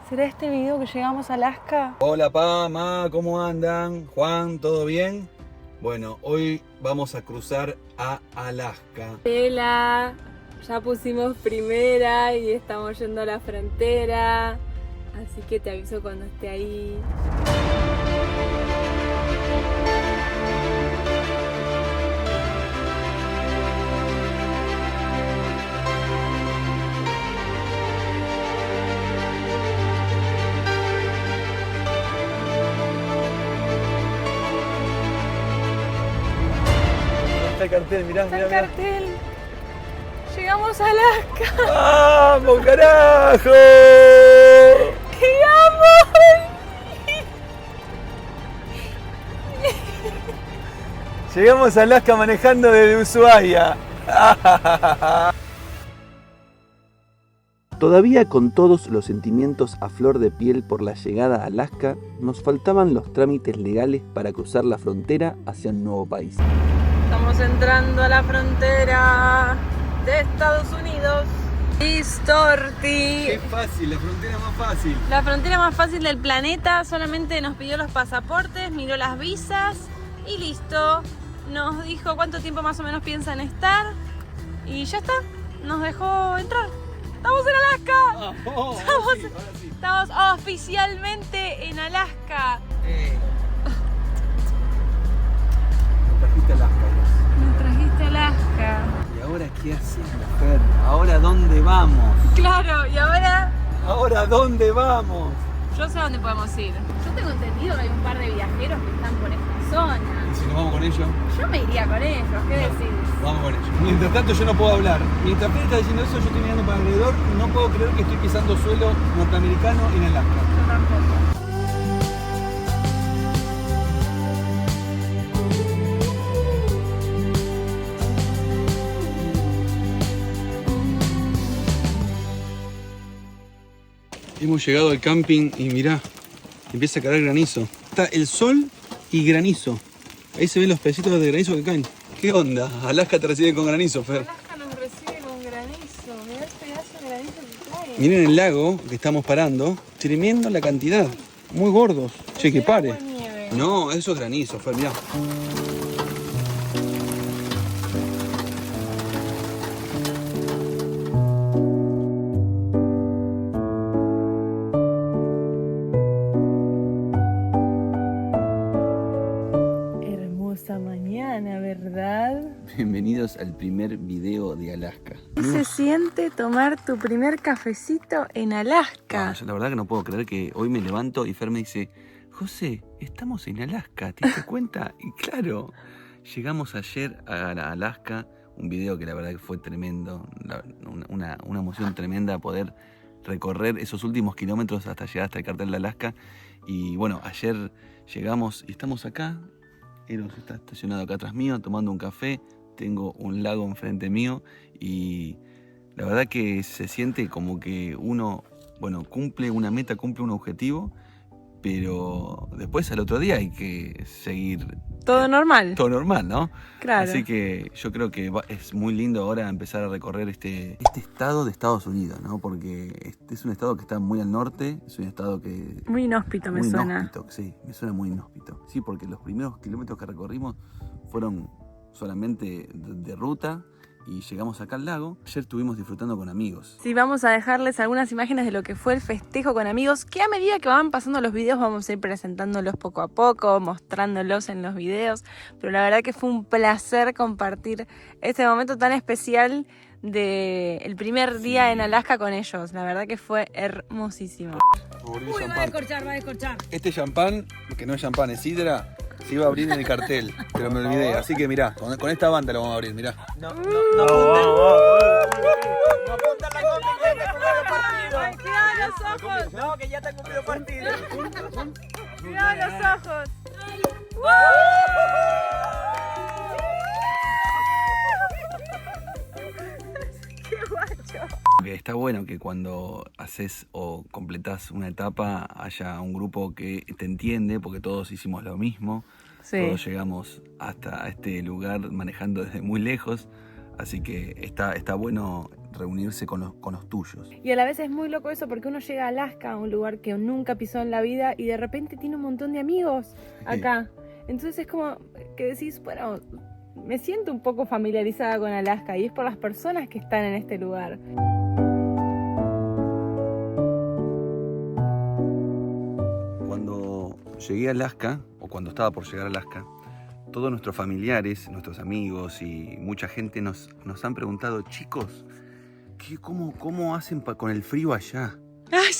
¿Será este video que llegamos a Alaska? Hola Pa, Ma, ¿cómo andan? Juan, ¿todo bien? Bueno, hoy vamos a cruzar a Alaska. Hola, ya pusimos primera y estamos yendo a la frontera, así que te aviso cuando esté ahí. Está el cartel, mirá, Está el cartel. Llegamos a Alaska. ¡Vamos, carajo! ¡Llegamos! Llegamos a Alaska manejando desde Ushuaia. Todavía con todos los sentimientos a flor de piel por la llegada a Alaska, nos faltaban los trámites legales para cruzar la frontera hacia un nuevo país. Estamos entrando a la frontera de Estados Unidos. Listorti. Qué fácil, la frontera más fácil. La frontera más fácil del planeta. Solamente nos pidió los pasaportes, miró las visas y listo. Nos dijo cuánto tiempo más o menos piensan estar y ya está. Nos dejó entrar. ¡Estamos en Alaska! Estamos oficialmente en Alaska. Trajiste Alaska. Nos trajiste a Alaska. ¿Y ahora qué haces, mujer? ¿Ahora dónde vamos? Claro, y ahora ¿Ahora dónde vamos? yo sé a dónde podemos ir. Yo tengo entendido que hay un par de viajeros que están por esta zona. ¿Y si nos vamos con ellos? Yo me iría con ellos, ¿qué decís? Vamos con ellos. Mientras tanto yo no puedo hablar. Mientras Pérez está diciendo eso, yo estoy mirando para alrededor y no puedo creer que estoy pisando suelo norteamericano en Alaska. Yo tampoco. Hemos llegado al camping y mirá, empieza a caer granizo. Está el sol y granizo. Ahí se ven los pedacitos de granizo que caen. ¿Qué onda? Alaska te recibe con granizo, Fer. Alaska nos recibe con granizo. Mirá el pedazo de granizo que cae. Miren el lago que estamos parando. Tremendo la cantidad. Muy gordos. Che, que pare. Agua nieve. No, eso es granizo, Fer, mirá. Hermosa mañana, ¿verdad? Bienvenidos al primer video de Alaska. ¿Qué se siente tomar tu primer cafecito en Alaska? Yo la verdad que no puedo creer que hoy me levanto y Fer me dice: José, estamos en Alaska, ¿te diste cuenta? Y claro, llegamos ayer a Alaska, un video que la verdad que fue tremendo, una emoción tremenda poder recorrer esos últimos kilómetros hasta llegar hasta el cartel de Alaska. Y bueno, ayer llegamos y estamos acá. Eros está estacionado acá atrás mío tomando un café, tengo un lago enfrente mío y la verdad que se siente como que uno, bueno, cumple una meta, cumple un objetivo, pero después al otro día hay que seguir Todo normal. todo normal, ¿no? Claro. Así que yo creo que es muy lindo ahora empezar a recorrer este estado de Estados Unidos, ¿no? Porque este es un estado que está muy al norte, es un estado que... Muy inhóspito me muy suena. inhóspito, sí, me suena muy inhóspito. Sí, porque los primeros kilómetros que recorrimos fueron solamente de ruta y llegamos acá al lago. Ayer estuvimos disfrutando con amigos. Sí, vamos a dejarles algunas imágenes de lo que fue el festejo con amigos, que a medida que van pasando los videos vamos a ir presentándolos poco a poco, mostrándolos en los videos, pero la verdad que fue un placer compartir este momento tan especial del primer día en Alaska con ellos. La verdad que fue hermosísimo. Uy, va a descorchar. Este champán, que no es champán, es sidra, se iba a abrir en el cartel, pero me olvidé. Así que mirá, con esta banda lo vamos a abrir, mirá. No apuntan la contra que ya está cumplido partido. Ay, cuidado los ojos, No, que ya está cumplido partido. cuidado los ojos. ¡Qué guacho! Está bueno que cuando haces o completás una etapa haya un grupo que te entiende, porque todos hicimos lo mismo. Sí. Todos llegamos hasta este lugar manejando desde muy lejos. Así que está bueno reunirse con los tuyos. Y a la vez es muy loco eso porque uno llega a Alaska, a un lugar que nunca pisó en la vida y de repente tiene un montón de amigos acá. Entonces es como que decís, bueno, me siento un poco familiarizada con Alaska y es por las personas que están en este lugar. Cuando llegué a Alaska, o cuando estaba por llegar a Alaska, todos nuestros familiares, nuestros amigos y mucha gente nos han preguntado, chicos, ¿cómo hacen con el frío allá?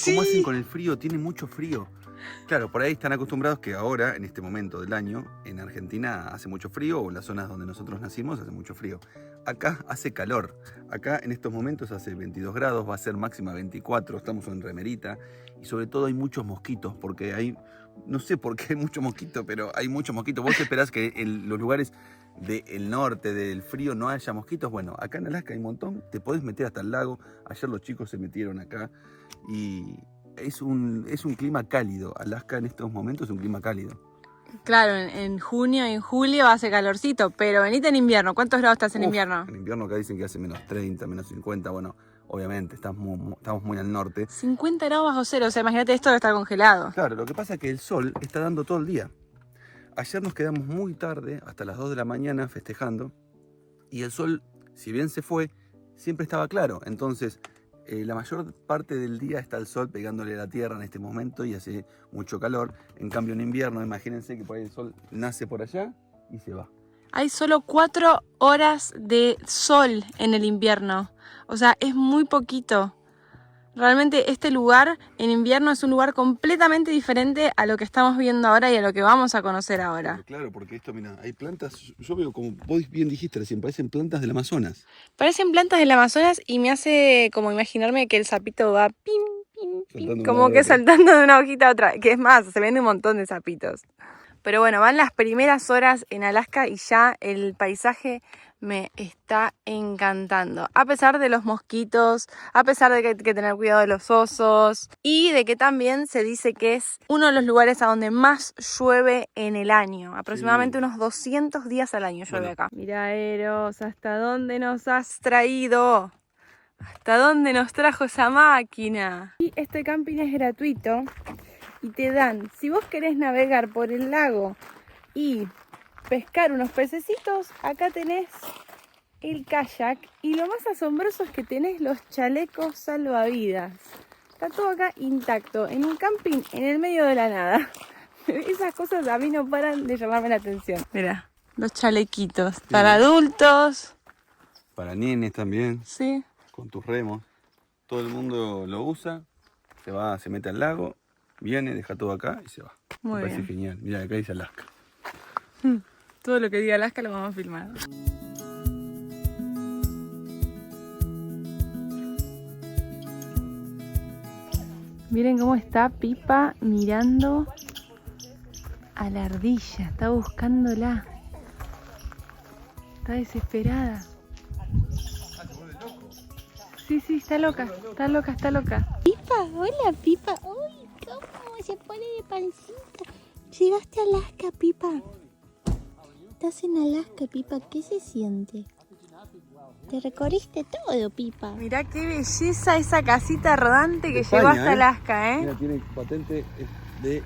¿Cómo hacen con el frío? Tiene mucho frío. Claro, por ahí están acostumbrados que ahora, en este momento del año, en Argentina hace mucho frío, o en las zonas donde nosotros nacimos hace mucho frío. Acá hace calor. Acá en estos momentos hace 22 grados, va a ser máxima 24, estamos en remerita. Y sobre todo hay muchos mosquitos, porque hay, no sé por qué hay muchos mosquitos, pero hay muchos mosquitos. ¿Vos esperás que en los lugares del norte, del frío, no haya mosquitos? Bueno, acá en Alaska hay un montón, te podés meter hasta el lago. Ayer los chicos se metieron acá y es un clima cálido. Alaska en estos momentos es un clima cálido. Claro, en junio y en julio hace calorcito, pero venite en invierno. ¿Cuántos grados estás en invierno? En invierno acá dicen que hace menos 30, menos 50, bueno, obviamente estamos muy al norte. 50 grados bajo cero, o sea, imagínate esto debe estar congelado. Claro, lo que pasa es que el sol está dando todo el día. Ayer nos quedamos muy tarde, hasta las 2 de la mañana festejando, y el sol, si bien se fue, siempre estaba claro. Entonces, la mayor parte del día está el sol pegándole a la tierra en este momento y hace mucho calor. En cambio, en invierno, imagínense que por ahí el sol nace por allá y se va. Hay solo 4 horas de sol en el invierno. O sea, es muy poquito. Realmente este lugar en invierno es un lugar completamente diferente a lo que estamos viendo ahora y a lo que vamos a conocer ahora. Claro, porque esto, mira, hay plantas, yo veo como vos bien dijiste recién, parecen plantas del Amazonas. Parecen plantas del Amazonas y me hace como imaginarme que el sapito va pim, pim, pim, como que saltando de una hojita a otra. Que es más, se ven un montón de sapitos. Pero bueno, van las primeras horas en Alaska y ya el paisaje me está encantando. A pesar de los mosquitos, a pesar de que hay que tener cuidado de los osos y de que también se dice que es uno de los lugares a donde más llueve en el año. Aproximadamente unos 200 días al año llueve acá. Mira, Eros, ¿hasta dónde nos has traído? ¿Hasta dónde nos trajo esa máquina? Y este camping es gratuito y te dan, si vos querés navegar por el lago y pescar unos pececitos, acá tenés el kayak y lo más asombroso es que tenés los chalecos salvavidas. Está todo acá intacto, en un camping en el medio de la nada. Esas cosas a mí no paran de llamarme la atención. Mira, los chalequitos para adultos. Para nenes también. Sí. Con tus remos. Todo el mundo lo usa, se mete al lago, viene, deja todo acá y se va. Muy Me parece bien. genial. Mira, acá dice Alaska. Todo lo que diga Alaska lo vamos a filmar. Miren cómo está Pipa mirando a la ardilla. Está buscándola. Está desesperada. Sí, está loca. Está loca. Pipa, hola Pipa. Uy, cómo se pone de pancita. Llegaste a Alaska, Pipa. Estás en Alaska, Pipa. ¿Qué se siente? Te recorriste todo, Pipa. Mirá qué belleza esa casita rodante que España, llegó hasta Alaska, ¿eh? Mira, tiene patente de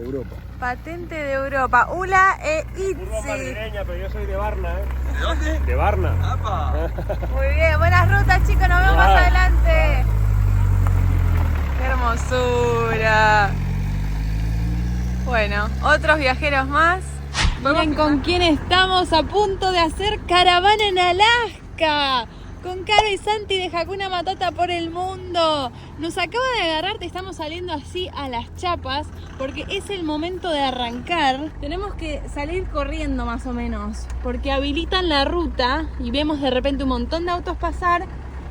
Europa. Patente de Europa. Ula e Curva Itzi. madrileña, pero yo soy de Varna, ¿eh? ¿De dónde? De Varna. ¡Apa! Muy bien, buenas rutas, chicos, nos vemos más adelante. ¡Qué hermosura! Bueno, otros viajeros más. Miren con quién estamos a punto de hacer caravana en Alaska. Con Caro y Santi de Hakuna Matata por el mundo. Nos acaba de agarrar, te estamos saliendo así a las chapas porque es el momento de arrancar. Tenemos que salir corriendo más o menos porque habilitan la ruta y vemos de repente un montón de autos pasar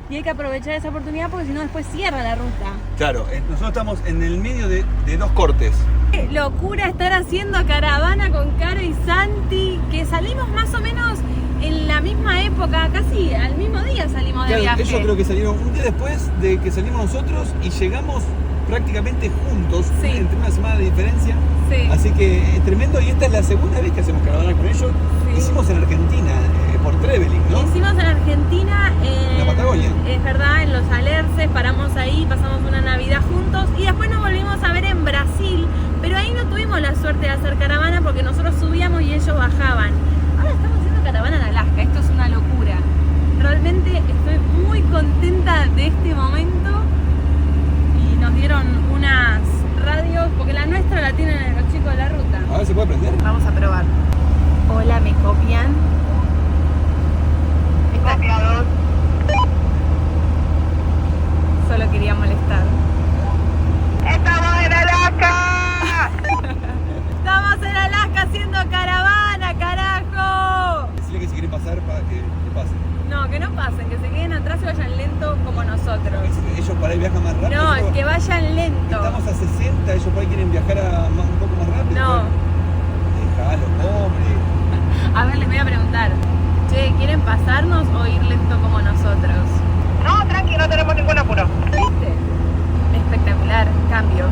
y hay que aprovechar esa oportunidad porque si no después cierra la ruta. Claro, nosotros estamos en el medio de dos cortes. Qué locura estar haciendo caravana con Caro y Santi, que salimos más o menos en la misma época, casi al mismo día salimos de viaje. Ellos creo que salieron un día después de que salimos nosotros y llegamos prácticamente juntos, Sí. entre una semana de diferencia. Sí. Así que es tremendo y esta es la segunda vez que hacemos caravana con ellos. Sí. Hicimos en Argentina, por Trevelin, ¿no? Hicimos en Argentina, En la Patagonia. es verdad, en los Alerces, paramos ahí, pasamos una Navidad juntos y después nos volvimos a ver en Brasil, pero ahí no tuvimos la suerte de hacer caravana porque nosotros subíamos y ellos bajaban. Ahora estamos haciendo caravana en Alaska, esto es una locura. Realmente estoy muy contenta de este momento y nos dieron unas radios, porque la nuestra la tienen los chicos de la ruta. A ver, ¿se puede prender? Vamos a probar. Hola, ¿me copian? Copiados. Solo quería molestar. ¡Estamos en Alaska! ¡Estamos en Alaska haciendo caravana, carajo! Decirle que si quieren pasar para que pasen. No, que no pasen, que se queden atrás y vayan lento como nosotros. Ellos para ahí viajan más rápido. No, es que vayan lento. Estamos a 60, ellos por ahí quieren viajar un poco más rápido. No. Déjalo, pobre. A ver, les voy a preguntar. Che, ¿quieren pasarnos o ir lento como nosotros? No, tranqui, no tenemos ningún apuro. ¿Viste? Espectacular. Cambio.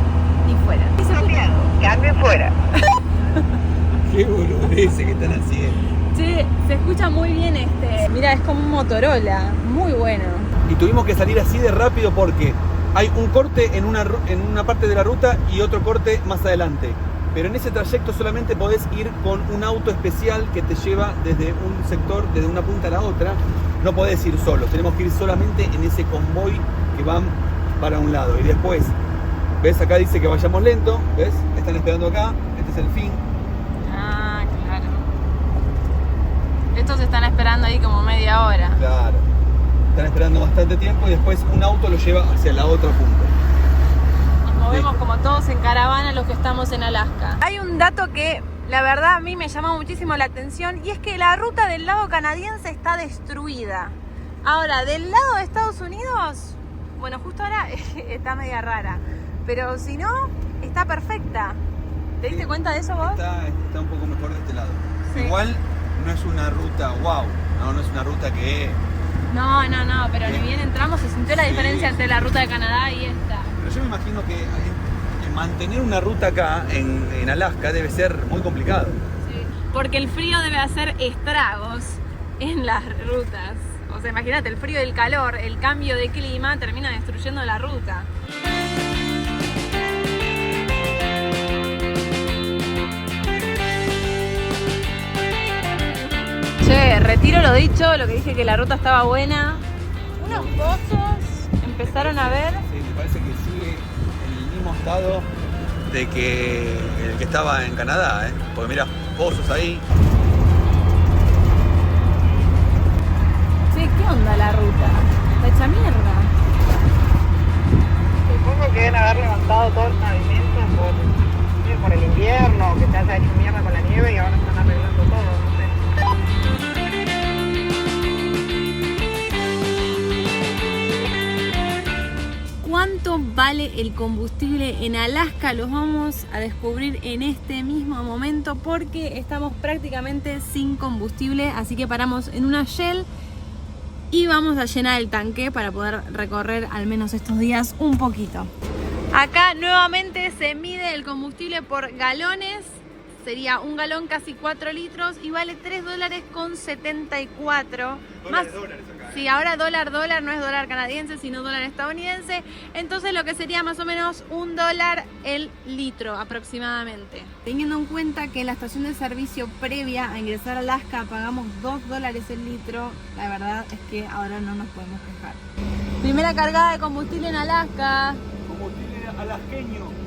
Y fuera. ¿Y se escucha? Cambio fuera. Qué boludeces que están haciendo. Che, se escucha muy bien este. Mira, es como un Motorola. Muy bueno. Y tuvimos que salir así de rápido porque hay un corte en una parte de la ruta y otro corte más adelante. Pero en ese trayecto solamente podés ir con un auto especial que te lleva desde un sector, desde una punta a la otra. No podés ir solos, tenemos que ir solamente en ese convoy que van para un lado. Y después, ¿ves? Acá dice que vayamos lento, ¿ves? Están esperando acá, este es el fin. Ah, claro. Estos están esperando ahí como media hora. Claro. Están esperando bastante tiempo y después un auto lo lleva hacia la otra punta. Nos movemos como todos en caravana los que estamos en Alaska. Hay un dato que la verdad a mí me llama muchísimo la atención y es que la ruta del lado canadiense está destruida. Ahora, del lado de Estados Unidos, bueno, justo ahora está media rara, pero si no, está perfecta. ¿Te diste cuenta de eso vos? Está un poco mejor de este lado. Sí. Igual no es una ruta wow, no es una ruta que... No, pero ni bien entramos se sintió la Sí, diferencia entre la ruta de Canadá y esta. Pero yo me imagino que mantener una ruta acá en Alaska debe ser muy complicado. Sí, porque el frío debe hacer estragos en las rutas. O sea, imagínate, el frío y el calor, el cambio de clima termina destruyendo la ruta. Che, retiro lo dicho, lo que dije que la ruta estaba buena. Unos pozos empezaron a ver. Sí, me parece que sigue en el mismo estado de que el que estaba en Canadá, ¿eh? Porque mira, pozos ahí. Che, ¿qué onda la ruta? Está hecha mierda. Supongo que deben haber levantado todo el pavimento por el invierno, que se haya hecho mierda con la nieve y ahora están arreglando todo, no sé. ¿Cuánto vale el combustible en Alaska? Los vamos a descubrir en este mismo momento porque estamos prácticamente sin combustible, así que paramos en una Shell y vamos a llenar el tanque para poder recorrer al menos estos días un poquito. Acá nuevamente se mide el combustible por galones. Sería un galón casi 4 litros y vale $3.74. Más, sí, ahora dólar no es dólar canadiense, sino dólar estadounidense. Entonces lo que sería más o menos $1 el litro aproximadamente. Teniendo en cuenta que en la estación de servicio previa a ingresar a Alaska pagamos $2 el litro, la verdad es que ahora no nos podemos quejar. Primera cargada de combustible en Alaska. Combustible alasqueño.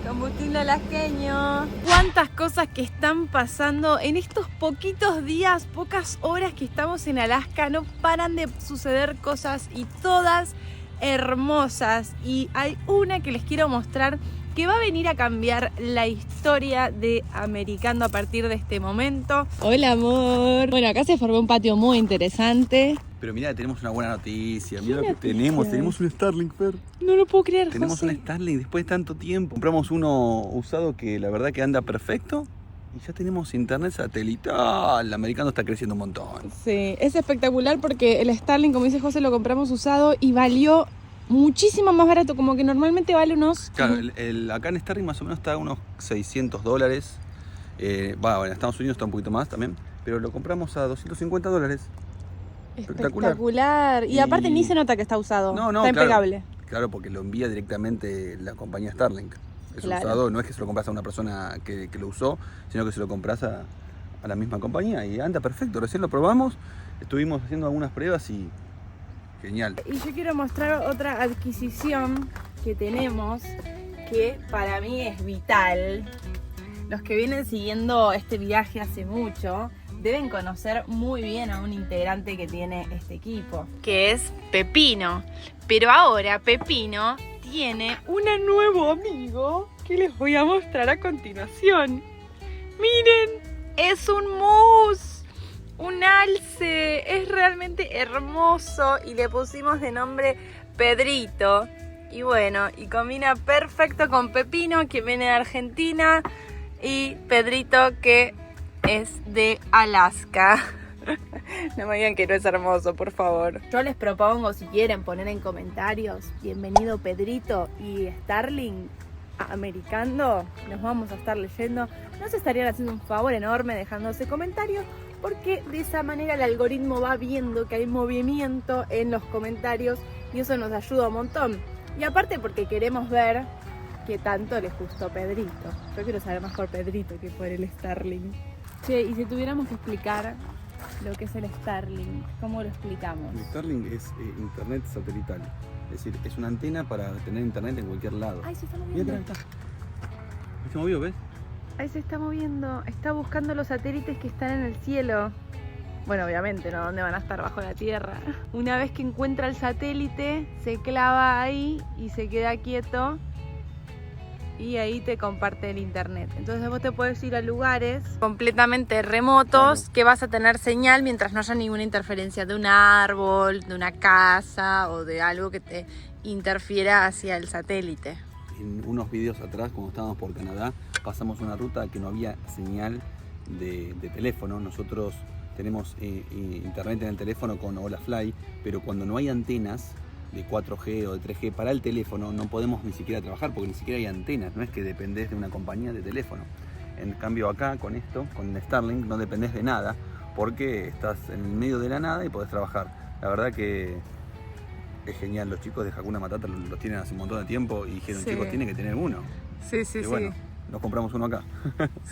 Combustible alasqueño. Cuántas cosas que están pasando en estos poquitos días, pocas horas que estamos en Alaska. No paran de suceder cosas y todas hermosas. Y hay una que les quiero mostrar que va a venir a cambiar la historia de Americando a partir de este momento. Hola, amor. Bueno, acá se formó un patio muy interesante. Pero mira, tenemos una buena noticia. Mira lo que noticia? tenemos un Starlink, Fer. No lo puedo creer, Tenemos José. un Starlink después de tanto tiempo. Compramos uno usado que la verdad que anda perfecto. Y ya tenemos internet satelital. El americano está creciendo un montón. Sí, es espectacular porque el Starlink, como dice José, lo compramos usado y valió muchísimo más barato, como que normalmente vale unos... Claro, acá en Starlink más o menos está a unos $600. Bueno, en Estados Unidos está un poquito más también. pero lo compramos a $250. Espectacular. Y aparte ni se nota que está usado. No, está impecable. Claro, porque lo envía directamente la compañía Starlink. Es usado, no es que se lo compras a una persona que lo usó, sino que se lo compras a la misma compañía y anda perfecto. Recién lo probamos, estuvimos haciendo algunas pruebas y genial. Y yo quiero mostrar otra adquisición que tenemos que para mí es vital. Los que vienen siguiendo este viaje hace mucho deben conocer muy bien a un integrante que tiene este equipo, que es Pepino. Pero ahora Pepino tiene un nuevo amigo que les voy a mostrar a continuación. Miren, es un mus, un alce, es realmente hermoso y le pusimos de nombre Pedrito. Y bueno, y combina perfecto con Pepino, que viene de Argentina, y Pedrito, que es de Alaska. No me digan que no es hermoso, por favor. Yo les propongo, si quieren poner en comentarios, bienvenido Pedrito y Starlink americano, nos vamos a estar leyendo. Nos estarían haciendo un favor enorme dejándose comentarios, porque de esa manera el algoritmo va viendo que hay movimiento en los comentarios y eso nos ayuda un montón. Y aparte porque queremos ver qué tanto les gustó Pedrito. Yo quiero saber más por Pedrito que por el Starlink. Che, y si tuviéramos que explicar lo que es el Starlink, ¿cómo lo explicamos? El Starlink es internet satelital. Es decir, es una antena para tener internet en cualquier lado. Ay, se está moviendo. Mira, está. Se movió, ¿ves? Ahí se está moviendo. Está buscando los satélites que están en el cielo. Bueno, obviamente, ¿no? ¿Dónde van a estar? Bajo la tierra. Una vez que encuentra el satélite, se clava ahí y se queda quieto. Y ahí te comparte el internet. Entonces vos te puedes ir a lugares completamente remotos, claro, que vas a tener señal mientras no haya ninguna interferencia de un árbol, de una casa o de algo que te interfiera hacia el satélite. En unos videos atrás, cuando estábamos por Canadá, pasamos una ruta que no había señal de teléfono. Nosotros tenemos internet en el teléfono con HolaFly, pero cuando no hay antenas de 4G o de 3G para el teléfono, no podemos ni siquiera trabajar porque ni siquiera hay antenas, no es que dependés de una compañía de teléfono. En cambio acá, con esto, con Starlink, no dependés de nada porque estás en el medio de la nada y podés trabajar. La verdad que es genial. Los chicos de Hakuna Matata los tienen hace un montón de tiempo y dijeron, sí, chicos, tienen que tener uno. Sí, sí, y bueno, nos compramos uno acá.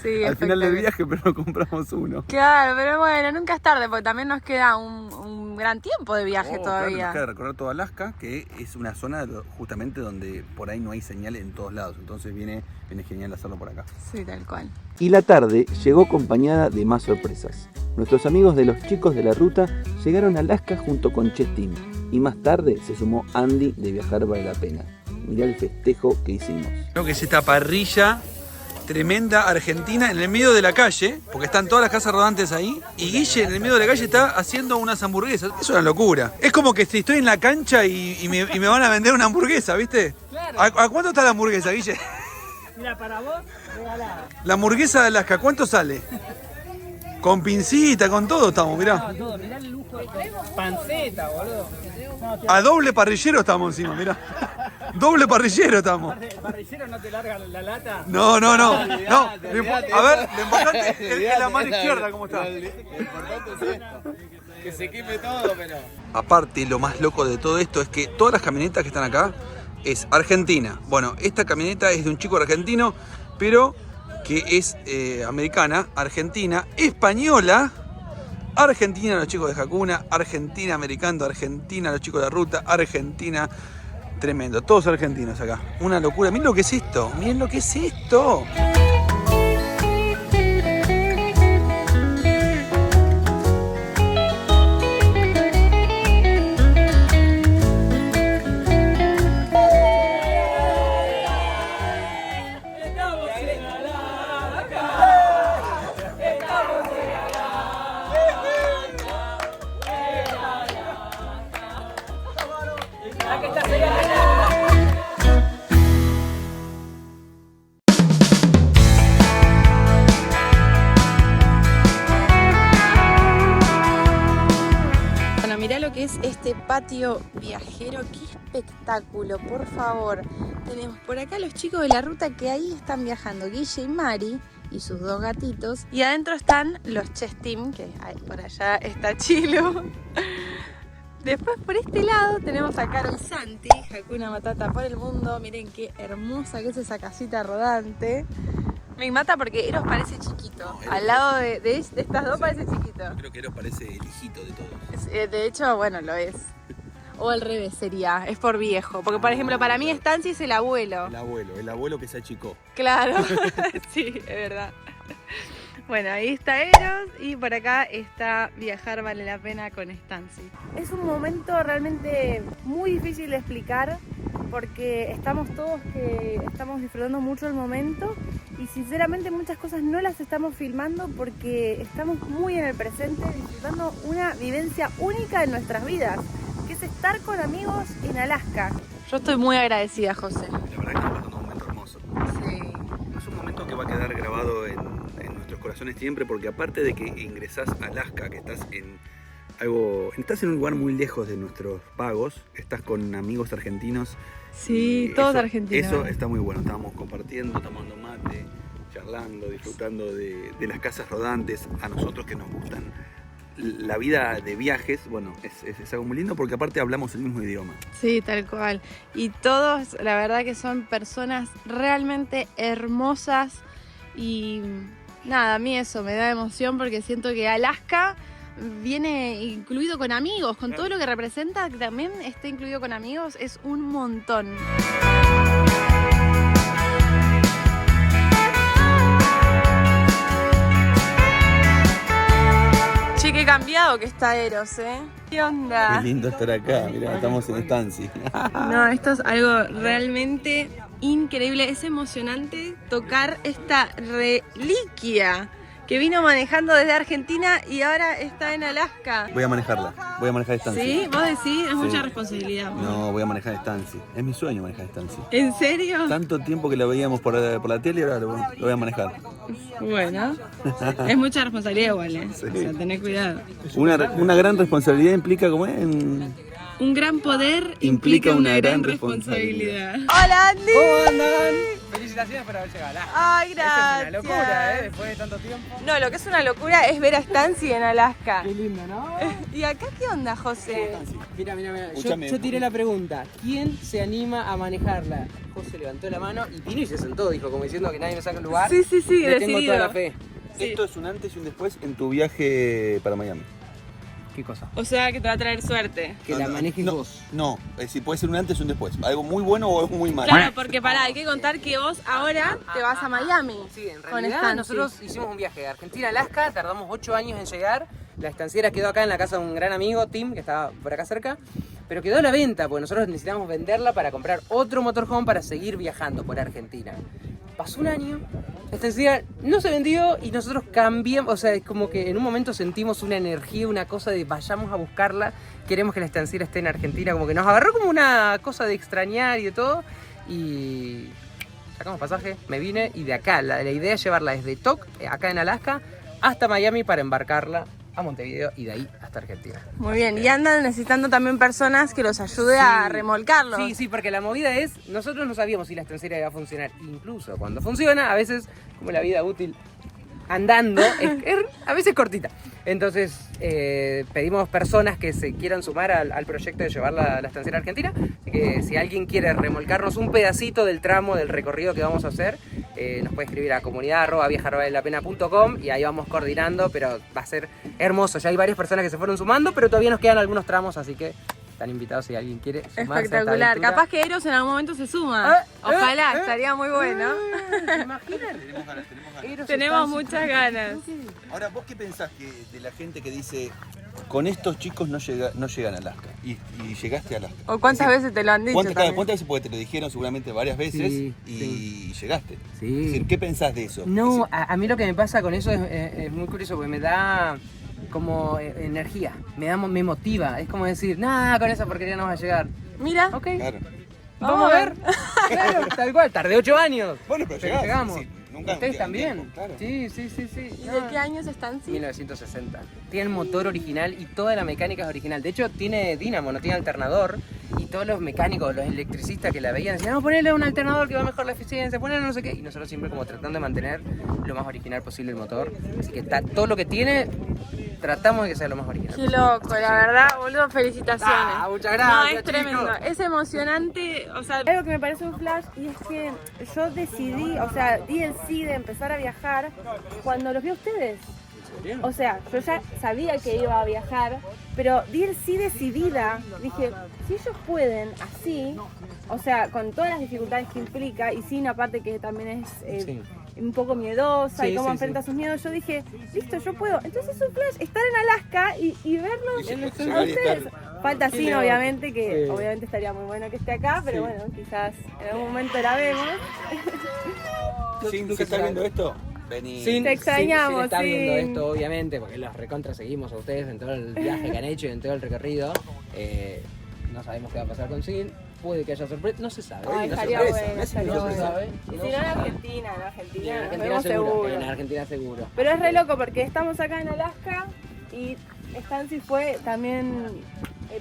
Sí, al final del viaje, pero nos compramos uno. Claro, pero bueno, nunca es tarde porque también nos queda un gran tiempo de viaje todavía. Claro, nos queda recorrer toda Alaska, que es una zona justamente donde por ahí no hay señal en todos lados. Entonces viene genial hacerlo por acá. Sí, tal cual. Y la tarde llegó acompañada de más sorpresas. Nuestros amigos de los chicos de la ruta llegaron a Alaska junto con Chestín. Y más tarde se sumó Andy de Viajar Vale la Pena. Mirá el festejo que hicimos. Creo que es esta parrilla tremenda argentina en el medio de la calle, porque están todas las casas rodantes ahí, y Guille en el medio de la calle está haciendo unas hamburguesas. Es una locura. Es como que si estoy en la cancha y me van a vender una hamburguesa, ¿viste? Claro. ¿A cuánto está la hamburguesa, Guille? Mira, para vos, regalada. La hamburguesa de Alaska, ¿cuánto sale? Con pincita, con todo estamos, mirá. Todo, mirá el lujo. Panceta, boludo. A doble parrillero estamos encima, mirá. Doble parrillero estamos. ¿El parrillero no te larga la lata? No. No. A ver, lo importante es la mano izquierda, ¿cómo está? Lo importante es esto. Que se queme todo, pero... Aparte, lo más loco de todo esto es que todas las camionetas que están acá es Argentina. Bueno, esta camioneta es de un chico argentino, pero que es americana, argentina, española, argentina los chicos de Hakuna, argentina americano, argentina los chicos de la ruta, argentina, tremendo, todos argentinos acá, una locura. Miren lo que es esto, miren lo que es esto. Mirá lo que es este patio viajero, qué espectáculo, por favor. Tenemos por acá los chicos de la ruta que ahí están viajando, Guille y Mari, y sus 2 gatitos. Y adentro están los Chestim, que por allá está Chilo. Después por este lado tenemos a Caro y Santi, Hakuna Matata por el mundo. Miren qué hermosa que es esa casita rodante. Me mata porque Eros parece chiquito. Al lado de estas dos parece chiquito. Creo que Eros parece el hijito de todos. De hecho, bueno, lo es. O al revés sería, es por viejo. Porque, por ejemplo, para mí Stancy es el abuelo. El abuelo que se achicó. Claro, sí, es verdad. Bueno, ahí está Eros y por acá está Viajar Vale la Pena con Stancy. Es un momento realmente muy difícil de explicar porque estamos todos que estamos disfrutando mucho el momento y sinceramente muchas cosas no las estamos filmando porque estamos muy en el presente disfrutando una vivencia única en nuestras vidas, que es estar con amigos en Alaska. Yo estoy muy agradecida, José. La verdad que estamos pasando un momento hermoso. Sí. Es un momento que va a quedar grabado en nuestros corazones siempre, porque aparte de que ingresás a Alaska, que estás en un lugar muy lejos de nuestros pagos, estás con amigos argentinos. Sí, todos argentinos. Eso está muy bueno. Estábamos compartiendo, tomando mate, charlando, disfrutando de las casas rodantes. A nosotros que nos gustan la vida de viajes, bueno, es algo muy lindo porque aparte hablamos el mismo idioma. Sí, tal cual. Y todos, la verdad que son personas realmente hermosas y nada, a mí eso me da emoción porque siento que Alaska viene incluido con amigos, con todo lo que representa, que también esté incluido con amigos, es un montón. Che, qué cambiado que está Eros, ¿eh? ¿Qué onda? Qué lindo estar acá, mirá, estamos en Stancy. No, esto es algo realmente increíble, es emocionante tocar esta reliquia que vino manejando desde Argentina y ahora está en Alaska. Voy a manejar Stancy. ¿Sí? ¿Vos decís? Es Sí. mucha responsabilidad. No, voy a manejar Stancy. Es mi sueño manejar Stancy. ¿En serio? Tanto tiempo que la veíamos por la tele y ahora lo voy a manejar. Bueno, es mucha responsabilidad igual, ¿eh? Sí. O sea, tenés cuidado. Una gran responsabilidad implica como Un gran poder implica una gran responsabilidad. ¡Hola, Andy! ¿Cómo andan? Felicitaciones por haber llegado a Alaska. Ay, Eso gracias. es una locura, después de tanto tiempo. No, lo que es una locura es ver a Stancy en Alaska. Qué lindo, ¿no? ¿Y acá qué onda, José? Mira. Escuchame. Yo tiré la pregunta. ¿Quién se anima a manejarla? José levantó la mano y vino y se sentó, dijo, como diciendo que nadie me saca el lugar. Sí, Le tengo decidido. toda la fe. Sí. Esto es un antes y un después en tu viaje para Miami. ¿Qué cosa? O sea, que te va a traer suerte. Que la manejes vos. No, es decir, puede ser un antes y un después. Algo muy bueno o algo muy malo. Claro, porque hay que contar que vos ahora te vas a Miami. Sí, en con realidad Stancy. nosotros hicimos un viaje de Argentina a Alaska, tardamos 8 años en llegar. La estanciera quedó acá en la casa de un gran amigo, Tim, que estaba por acá cerca. Pero quedó a la venta, porque nosotros necesitábamos venderla para comprar otro motorhome para seguir viajando por Argentina. Pasó un año, la estanciera no se vendió y nosotros cambiamos, o sea, es como que en un momento sentimos una energía, una cosa de vayamos a buscarla, queremos que la estanciera esté en Argentina, como que nos agarró como una cosa de extrañar y de todo. Y sacamos pasaje, me vine y de acá, la idea es llevarla desde Tok, acá en Alaska, hasta Miami para embarcarla a Montevideo y de ahí hasta Argentina. Muy bien, y andan necesitando también personas que los ayude a remolcarlos. Sí, porque la movida es, nosotros no sabíamos si la estanciera iba a funcionar. Incluso cuando funciona, a veces, como la vida útil andando, es a veces cortita. Entonces pedimos personas que se quieran sumar al proyecto de llevar la estanciera a Argentina. Así que si alguien quiere remolcarnos un pedacito del tramo del recorrido que vamos a hacer, nos puede escribir a comunidad@viajarvalelapena.com y ahí vamos coordinando, pero va a ser hermoso. Ya hay varias personas que se fueron sumando, pero todavía nos quedan algunos tramos, así que están invitados si alguien quiere sumarse a esta Espectacular. aventura. Capaz que Eros en algún momento se suma. Ojalá, estaría muy bueno. ¿Se imaginan? Tenemos muchas ganas. Ahora, ¿vos qué pensás de la gente que dice con estos chicos no llegan a Alaska? Y llegaste a Alaska. ¿O cuántas veces te lo han dicho? ¿Cuántas veces? Porque te lo dijeron seguramente varias veces Sí, y llegaste. Sí. Es decir, ¿qué pensás de eso? No, a mí lo que me pasa con eso es muy curioso, porque me da como energía, me motiva. Es como decir, nada, con esa porquería no vas a llegar. Mira, Ok, Claro. vamos a ver. Claro, tal cual, tardé 8 años. Bueno, pero Pero llegamos. sí, nunca Ustedes quedan también. tiempo, claro. Sí. ¿y de qué años están? Sí. 1960. Tiene el motor original y toda la mecánica es original. De hecho, tiene dínamo, no tiene alternador. Y todos los mecánicos, los electricistas que la veían decían, no, ponele un alternador que va mejor la eficiencia, ponele no sé qué. Y nosotros siempre como tratando de mantener lo más original posible el motor. Así que todo lo que tiene, tratamos de que sea lo más original. Qué loco, la verdad, boludo, felicitaciones. Muchas gracias, No, es tremendo, chicos. es emocionante, o sea, algo que me parece un flash y es que yo decidí, o sea, di el sí de empezar a viajar cuando los vi a ustedes. O sea, yo ya sabía que iba a viajar, pero di el sí decidida. Dije, si ellos pueden así, o sea, con todas las dificultades que implica, y sin aparte que también es Sí. un poco miedosa Sí, y cómo sí, enfrenta sí. sus miedos, yo dije, listo, yo puedo. Entonces es un flash, estar en Alaska y verlos a ustedes. Falta Qué Sin, loco. obviamente, que Sí. obviamente estaría muy bueno que esté acá, pero Sí. bueno, quizás en algún momento la vemos. Sin, ¿se está viendo esto? Vení. Sin, Te extrañamos, Sin está viendo Sin. esto, obviamente, porque los recontra seguimos a ustedes en todo el viaje que han hecho y en todo el recorrido. No sabemos qué va a pasar con Sin. Puede que haya sorpresa, no se sabe. Ay, no estaría sorpresa, bueno, no estaría se bueno. sabe. Y si No no, se en sabe. Argentina, Y en nos Argentina vemos seguro. En Argentina seguro. Pero es re loco porque estamos acá en Alaska y Stancy fue también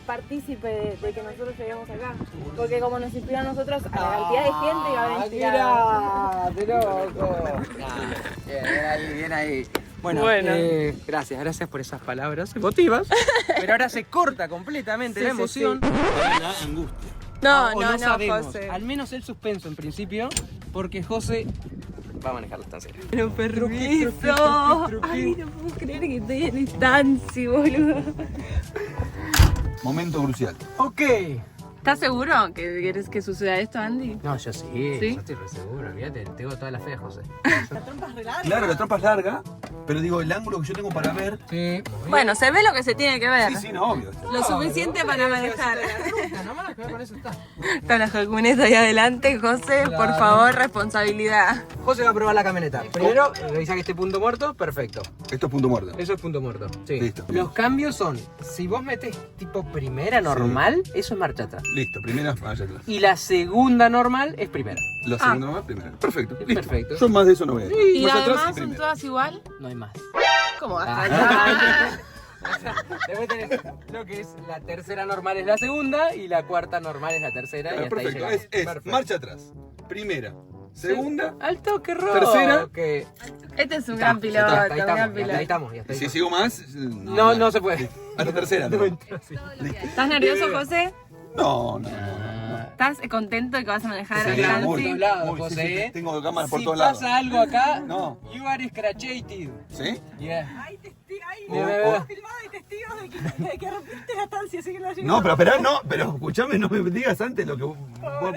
partícipe de que nosotros lleguemos acá. Porque como nos inspiró a nosotros, a la cantidad de gente que habrá inspirado. ¡Qué loco! Bien ahí. Bueno, Bueno. gracias por esas palabras emotivas. Pero ahora se corta completamente la emoción. La angustia. No, O no, sabemos. José. Al menos el suspenso en principio, porque José va a manejar la estancia. Pero permiso. Ay, no puedo creer que estoy en Stancy, boludo. Momento crucial. Ok. ¿Estás seguro que quieres que suceda esto, Andy? No, yo sí, ¿Sí? yo estoy re seguro, fíjate, tengo toda la fe de José. Claro, la trompa es larga, pero digo, el ángulo que yo tengo para ver. Sí. Bueno, se ve lo que se tiene que ver. Sí, sí, no, obvio. Lo suficiente para manejar. Nomás, que con eso está. Está la japonesa ahí adelante, José, por Claro. favor, responsabilidad. José va a probar la camioneta. Primero, revisa que esté punto muerto, perfecto. Esto es punto muerto. Eso es punto muerto. Sí. Listo. Los cambios son, si vos metés tipo primera normal, eso es marcha atrás. Listo, primera, allá atrás. Y la segunda normal es primera. La segunda más, primera. Perfecto. Listo. Perfecto. Yo más de eso no voy a decir. ¿Y Más las atrás demás y son primera. todas igual? No hay más. ¿Cómo vas a Ah. Después tenés lo que es la tercera normal es la segunda y la cuarta normal es la tercera. Y Claro, hasta ahí perfecto. llegamos. Es Perfecto. marcha atrás. Primera. Segunda. Al toque rojo. Tercera. Que... Este es un Está, gran ya piloto, está, un ahí gran estamos, piloto. ahí estamos, ya está. Si sigo más. No se puede. A la tercera. No, ¿Estás nervioso, José? no. ¿Estás contento de que vas a manejar Sí, a Mirá, Stancy? por todos lados, Muy, sí, José. sí, tengo cámaras por Si todos pasa lados. algo acá, No. you are scratchated. ¿Sí? Yeah. No, pero esperá, no, pero escuchame, no me digas antes lo que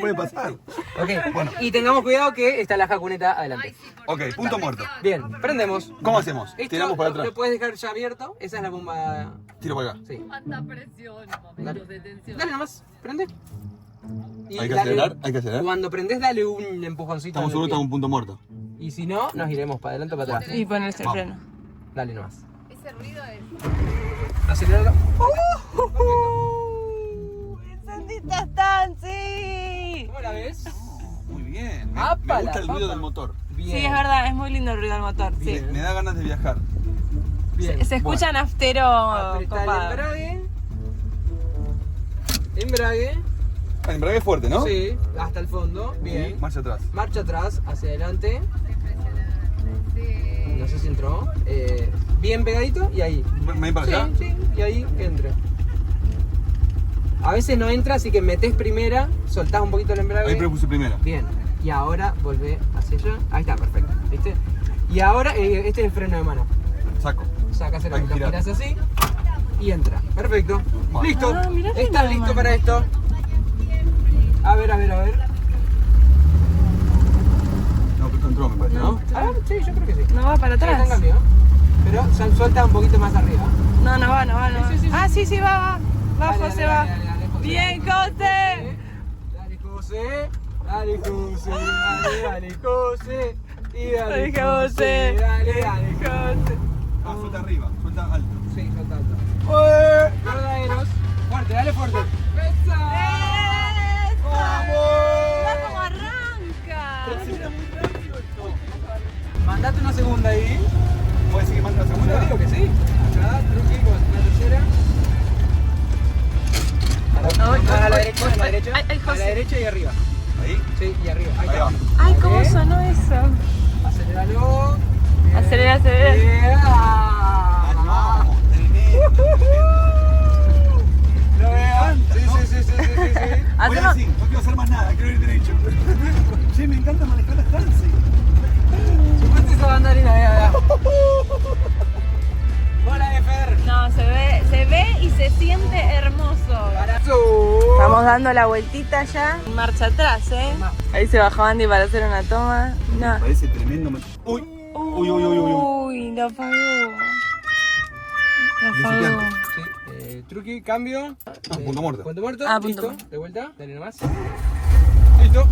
puede pasar. Ok, bueno. Y tengamos cuidado que está la jacuneta adelante. Ok, punto muerto. Bien, prendemos. ¿Cómo hacemos? Esto Tiramos para atrás. lo puedes dejar ya abierto. Esa es la bomba. Tiro para acá. Sí. Cuánta presión, momentos de tensión. Dale nomás, prende. Y Hay que dale- acelerar, hay que acelerar. Cuando prendes, dale un empujoncito. Estamos en el seguros, pie. estamos en punto muerto. Y si no, nos iremos para adelante o para atrás. Y ponerse el Vamos. freno. Dale nomás. Ese ruido es. Aceleralo. ¡Santita Stancy! ¿Cómo la ves? Muy bien. Me ¡Apa, gusta la el ruido papa! del motor. Bien. Sí, es verdad, es muy lindo el ruido del motor, sí. Me da ganas de viajar. Bien. Se escucha naftero Apretá el copado. embrague. Embrague. El embrague es fuerte, ¿no? Sí, hasta el fondo. Y Bien. marcha atrás. Marcha atrás, hacia adelante. No sé si entró. Bien pegadito y ahí. ¿Me voy para Sí, allá? sí, y ahí que entre. A veces no entra, así que metés primera, soltás un poquito el embrague. Ahí puse primera. Bien. Y ahora volvé hacia allá. Ahí está, perfecto. ¿Viste? Y ahora este es el freno de mano. Saco. Sacas el Hay que auto, girar. girás así y entra. Perfecto. Bueno. Listo. Ah, mirá qué ¿Estás lindo, listo mano. para esto? A ver. No, que entró, me parece, ¿no? A ver, sí, yo creo que sí. No va para Sí, está en atrás. cambio. Pero suelta un poquito más arriba. No, no va, no va, no va. Sí, sí, sí. Ah, sí, va. Va, Dale, José, dale, va. dale, dale, José. Bien, José. Dale, José. Dale, José. Dale, José. Y dale, Dale, José. Dale, José. Ah, suelta arriba, suelta alto. Sí, soltando. Verdaderos. Fuerte, dale fuerte. ¡Vamos! ¡Cómo arranca! Mandate una segunda ahí. ¿Puedes decir que manda la Yo segunda? digo que sí. Acá, truqui con la tercera. A la derecha, a la derecha. Ay, A la José. derecha y arriba. ¿Ahí? Sí, y arriba. Ahí Ahí está. va. Ay, ¿cómo Bien. sonó eso? Aceléralo. Acelera, acelera. Yeah. Vamos, tremendo. ¿Lo vean? Sí. Voy Hacemos... así, no quiero hacer más nada, quiero ir derecho. Che, me encanta manejar las taxis. Chupate esa banderina, vea. Hola, Efer. No, se ve y se siente hermoso. Estamos dando la vueltita ya. Marcha atrás, ¿eh? Ahí se bajó Andy para hacer una toma. No. Parece tremendo. Uy, uy, uy, uy, uy. Uy, lo apagó. Lo apagó. Sí, truqui, cambio. Punto muerto. Punto muerto. Ah, punto Listo. muerto. De vuelta. Dale nomás. Listo.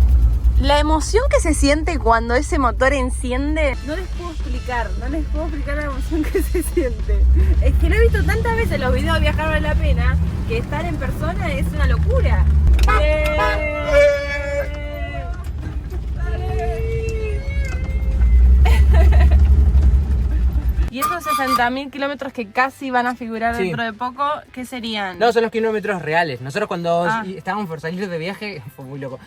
La emoción que se siente cuando ese motor enciende, no les puedo explicar la emoción que se siente. Es que lo he visto tantas veces en los videos de Viajar Vale la Pena, que estar en persona es una locura. Y esos 60.000 kilómetros que casi van a figurar Sí. dentro de poco, ¿qué serían? No, son los kilómetros reales. Nosotros cuando Ah. estábamos por salir de viaje, fue muy loco.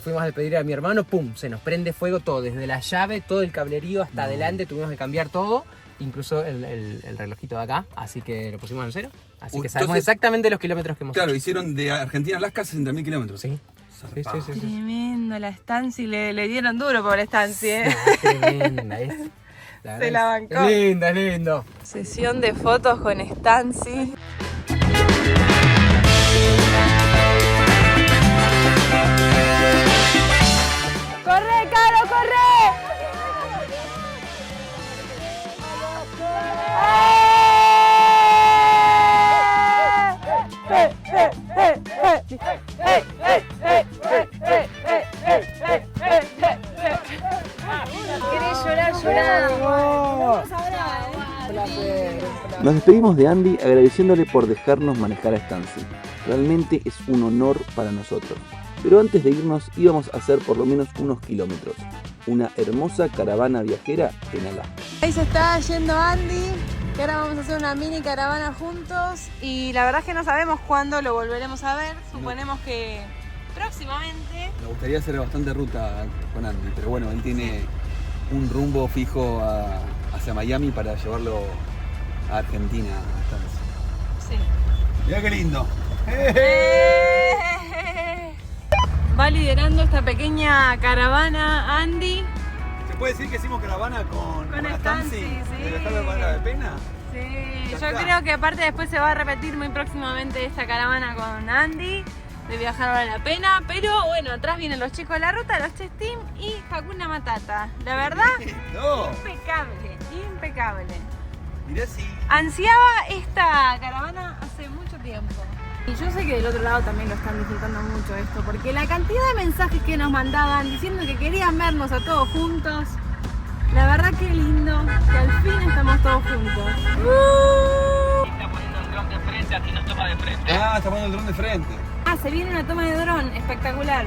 Fuimos a despedir a mi hermano, pum, se nos prende fuego todo, desde la llave, todo el cablerío hasta adelante, tuvimos que cambiar todo, incluso el relojito de acá, así que lo pusimos en cero. Así que sabemos Entonces, exactamente los kilómetros que hemos Claro, hecho. hicieron de Argentina a Alaska 60.000 kilómetros. Sí. Zarpado. Sí. Tremendo, la Stancy, le dieron duro por la Stancy, ¿eh? Tremenda, ¿eh? Se la bancó. Es lindo, es lindo. Sesión de fotos con Stancy. ¡Corre, Caro, corre! ¿Querés llorar? Lloramos. Nos despedimos de Andy agradeciéndole por dejarnos manejar a Stancy. Realmente es un honor para nosotros. Pero antes de irnos íbamos a hacer por lo menos unos kilómetros. Una hermosa caravana viajera en Alaska. Ahí se está yendo Andy, que ahora vamos a hacer una mini caravana juntos y la verdad es que no sabemos cuándo lo volveremos a ver, suponemos que próximamente. Me gustaría hacer bastante ruta con Andy, pero bueno, él tiene un rumbo fijo hacia Miami para llevarlo a Argentina. Sí. Mirá qué lindo. Va liderando esta pequeña caravana Andy. ¿Se puede decir que hicimos caravana con Stancy, Stancy? sí. ¿De Viajar Vale la Pena? Sí, Ya yo está. creo que aparte después se va a repetir muy próximamente esta caravana con Andy. De Viajar Vale la Pena, pero bueno, atrás vienen los chicos de la ruta, los Chess Team y Hakuna Matata. La verdad, No, impecable. mirá si. Ansiaba esta caravana hace mucho tiempo. Y yo sé que del otro lado también lo están disfrutando mucho esto, porque la cantidad de mensajes que nos mandaban diciendo que querían vernos a todos juntos, la verdad que lindo, que al fin estamos todos juntos. Está poniendo el dron de frente, aquí nos toma de frente. Ah, está poniendo el dron de frente. Ah, se viene una toma de dron espectacular.